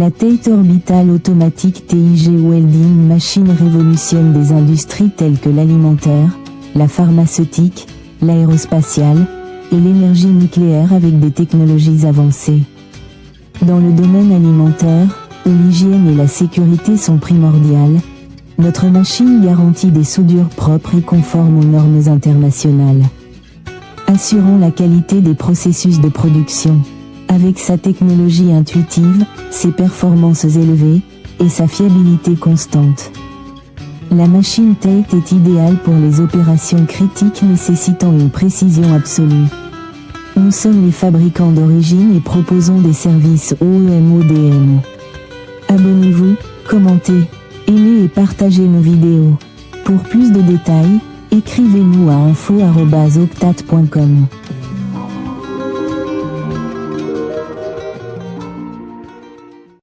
La TATE orbitale automatique TIG welding machine révolutionne des industries telles que l'alimentaire, la pharmaceutique, l'aérospatiale et l'énergie nucléaire avec des technologies avancées. Dans le domaine alimentaire, où l'hygiène et la sécurité sont primordiales, notre machine garantit des soudures propres et conformes aux normes internationales, assurant la qualité des processus de production. Avec sa technologie intuitive, ses performances élevées et sa fiabilité constante. La machine TATE est idéale pour les opérations critiques nécessitant une précision absolue. Nous sommes les fabricants d'origine et proposons des services OEM-ODM. Abonnez-vous, commentez, aimez et partagez nos vidéos. Pour plus de détails, écrivez-nous à info@octate.com.